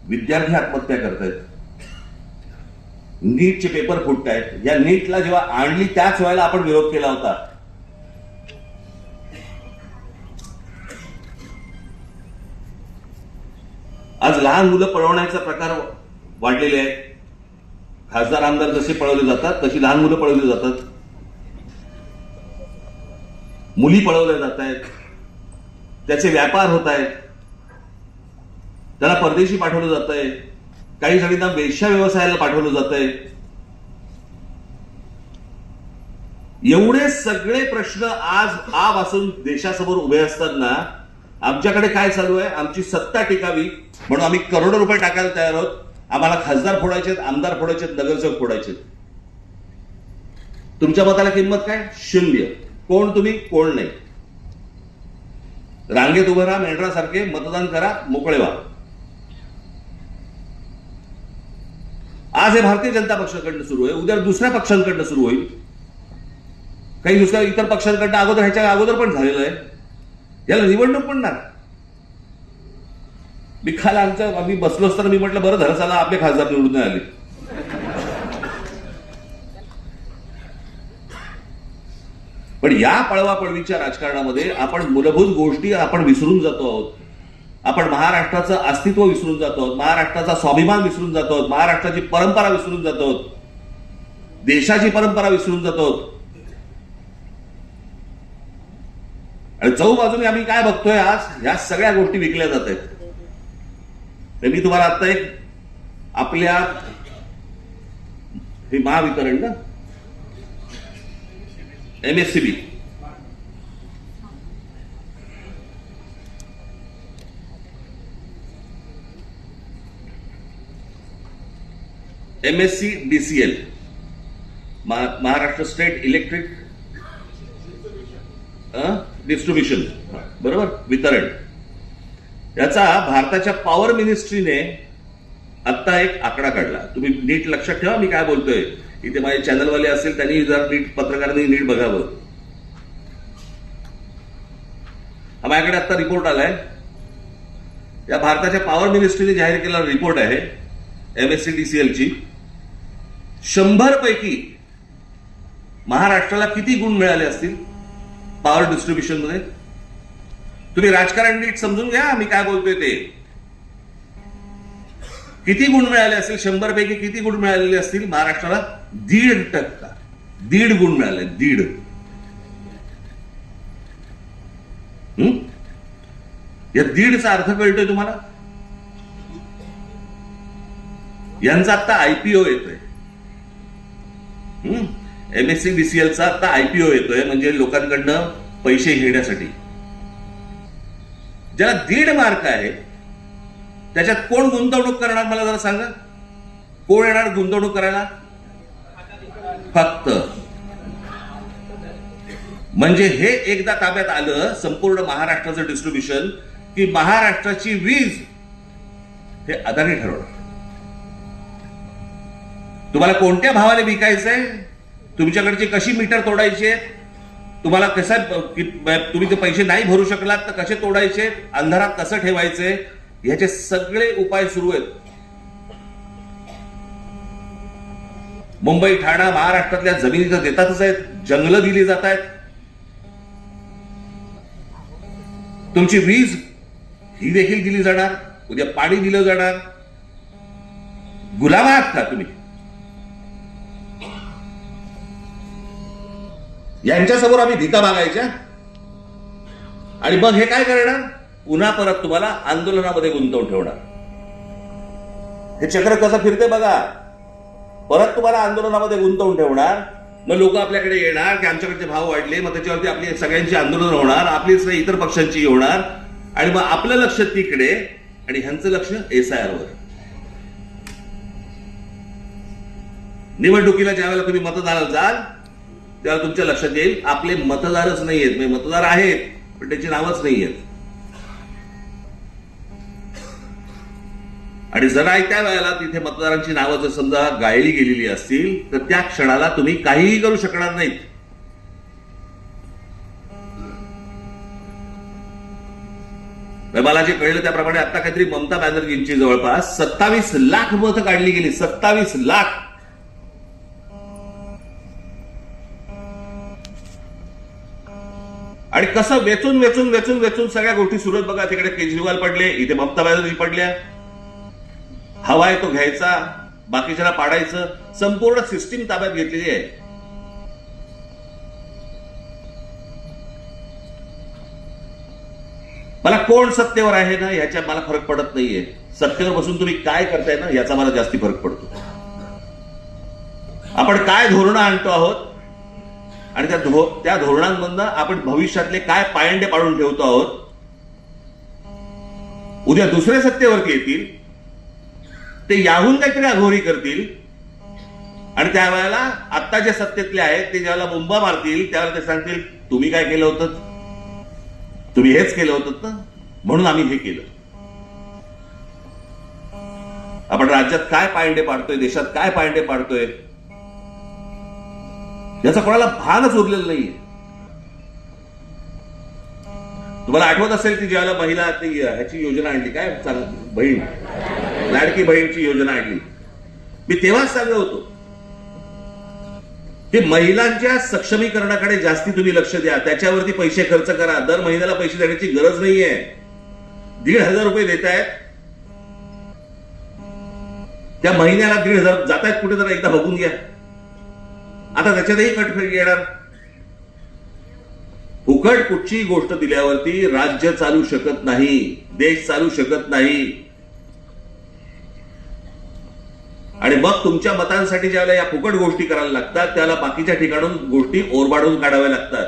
विद्यार्थी आत्महत्या करतायत, नीटचे पेपर फुटतायत. या नीटला जेव्हा आणली त्याच वेळेला आपण विरोध केला होता. आज लहान मुलं पळवण्याचा प्रकार वाढलेले आहेत. खासदार आमदार जसे पळवले जातात तशी लहान मुलं पळवली जातात, मुली पळवल्या जात आहेत, त्याचे व्यापार होत आहेत, त्यांना परदेशी पाठवलं जात आहे, काही जणींना वेश्या व्यवसायाला पाठवलं जात आहे. एवढे सगळे प्रश्न आज आपासून देशासमोर उभे असताना आमच्याकडे काय चालू आहे? आमची सत्ता टिकावी म्हणून आम्ही करोडो रुपये टाकायला तयार आहोत. आम्हाला खासदार फोडायचेत, आमदार फोडायचेत, नगरसेवक फोडायचेत. तुमच्या मताला किंमत काय? 0. कोण तुम्ही, कोण नाही. रांगेत उभं राहा, मेंढरासारखे मतदान करा, मोकळे व्हा. आज हे भारतीय जनता पक्षाकडनं सुरू आहे, उद्या दुसऱ्या पक्षांकडनं सुरू होईल. काही दुसऱ्या इतर पक्षांकडनं अगोदर ह्याच्या अगोदर पण झालेलं आहे. याला निवडणूक पडणार. मी काल आम्ही बसलो असताना मी म्हटलं बरं झालं चला आपले खासदार निवडून नाही आले. पण या पळवापळवीच्या राजकारणामध्ये आपण मूलभूत गोष्टी आपण विसरून जातो आहोत. आपण महाराष्ट्राचं अस्तित्व विसरून जातो आहोत, महाराष्ट्राचा स्वाभिमान विसरून जातो आहोत, महाराष्ट्राची परंपरा विसरून जातो आहोत, देशाची परंपरा विसरून जातो आहोत. आणि चहूबाजूने आम्ही काय बघतोय आज? ह्या सगळ्या गोष्टी विकल्या जात आहेत. मी तुम्हाला आता एक आपल्या हे महावितरण ना MSCB MSCDCL Maharashtra state electric distribution, बरोबर, वितरण. याचा भारताच्या पॉवर मिनिस्ट्रीने आता एक आकडा काढला. तुम्ही नीट लक्षात ठेवा मी काय बोलतोय. इथे माझे चॅनलवाले असेल त्यांनी जर नीट पत्रकारांनी नीट बघावं. हा माझ्याकडे आता रिपोर्ट आलाय. या भारताच्या पॉवर मिनिस्ट्रीने जाहीर केलेला रिपोर्ट आहे MSCDCL ची. 100 पैकी महाराष्ट्राला किती गुण मिळाले असतील पॉवर डिस्ट्रीब्युशन मध्ये? तुम्ही राजकारण नीट समजून घ्या मी काय बोलतोय ते. किती गुण मिळाले असतील? 100 पैकी किती गुण मिळालेले असतील महाराष्ट्राला? 1.5%. 1.5 गुण मिळाले. 1.5. या 1.5चा अर्थ कळतोय तुम्हाला? यांचा आता IPO येतोय. MSCDCLचा आता IPO येतोय, म्हणजे लोकांकडनं पैसे घेण्यासाठी. ज्याला 1.5 मार्क आहे त्याच्यात कोण गुंतवणूक करणार मला जरा सांगा? कोण येणार गुंतवणूक करायला? फक्त. म्हणजे हे एकदा ताब्यात आलं संपूर्ण महाराष्ट्राचं डिस्ट्रीब्युशन की महाराष्ट्राची वीज हे अदानी ठरवणार. तुम्हाला कोणत्या भावाने विकायचंय, तुमच्याकडची कशी मीटर तोडायचे, तुम्हाला कसा तुम्ही ते पैसे नाही भरू शकलात तर कसे तोडायचे, अंधारात कसं ठेवायचे, ह्याचे सगळे उपाय सुरू आहेत. मुंबई ठाणा महाराष्ट्रातल्या जमिनी तर देतातच आहेत, जंगलं दिली जात आहेत. तुमची वीज ही देखील दिली जाणार, उद्या पाणी दिलं जाणार. गुलाम आहात का तुम्ही? यांच्यासमोर आम्ही भीता मागायच्या आणि मग हे काय करणार? पुन्हा परत तुम्हाला आंदोलनामध्ये गुंतवून ठेवणार. हे चक्र कसं फिरते बघा. परत तुम्हाला आंदोलनामध्ये गुंतवून ठेवणार, मग लोक आपल्याकडे येणार की आमच्याकडचे भाव वाढले, मग त्याच्यावरती आपली सगळ्यांची आंदोलन होणार, आपलीच नाही इतर पक्षांची होणार, आणि मग आपलं लक्ष तिकडे आणि ह्यांचं लक्ष SIR वर. निवडणुकीला ज्यावेळेला तुम्ही मतदानाला जाल तेव्हा तुमच्या लक्षात येईल आपले मतदारच नाही आहेत. म्हणजे मतदार आहेत पण त्याची नावच नाही आहेत. आणि जरा त्या वेळेला तिथे मतदारांची नावं जर समजा गायली गेलेली असतील तर त्या क्षणाला तुम्ही काहीही करू शकणार नाहीत. मला जे कळलं त्याप्रमाणे आता काहीतरी ममता बॅनर्जींची जवळपास 27 लाख मतं काढली गेली. 27 लाख. आणि कसं वेचून वेचून वेचून वेचून सगळ्या गोष्टी सुरत बघा. तिकडे केजरीवाल पडले, इथे ममता बॅनर्जी पडल्या. हवाय तो घ्यायचा, बाकीच्याला पाडायचं, संपूर्ण सिस्टीम ताब्यात घेतलेली आहे. मला कोण सत्तेवर आहे ना ह्याच्या मला फरक पडत नाहीये. सत्तेवर बसून तुम्ही काय करताय ना याचा मला जास्ती फरक पडतो. आपण काय धोरणं आणतो आहोत आणि त्या धोरणांमधनं आपण भविष्यातले काय पायंडे पाडून ठेवतो आहोत. उद्या दुसरे सत्तेवरती येतील, ते याहून काहीतरी अघोरी करतील आणि त्यावेळेला आता जे सत्तेतले आहेत ते ज्यावेळेला बोंबा मारतील त्यावेळेला ते सांगतील तुम्ही काय केलं होतं, तुम्ही हेच केलं होतं ना म्हणून आम्ही हे केलं. आपण राज्यात काय पायंडे पाडतोय, देशात काय पायंडे पाडतोय याचा कोणाला भानच उरलेलं नाहीये. तुम्हाला आठवत असेल की ज्यावेळेला महिला ह्याची योजना आणली, काय बहीण लाडकी बहीणची योजना आणली, मी तेव्हाच सांगत होतो की महिलांच्या सक्षमीकरणाकडे जास्ती तुम्ही लक्ष द्या, त्याच्यावरती पैसे खर्च करा. दर महिन्याला पैसे देण्याची गरज नाहीये. 1,500 रुपये देत आहेत, त्या महिन्याला 1,500 जात आहेत कुठे तर एकदा बघून घ्या. आता त्याच्यातही कट येणार. फुकट कुठची गोष्ट दिल्यावरती राज्य चालू शकत नाही, देश चालू शकत नाही. आणि मग तुमच्या मतांसाठी ज्यावेळेला या फुकट गोष्टी करायला लागतात त्याला बाकीच्या ठिकाणून गोष्टी ओरबाडून काढाव्या लागतात.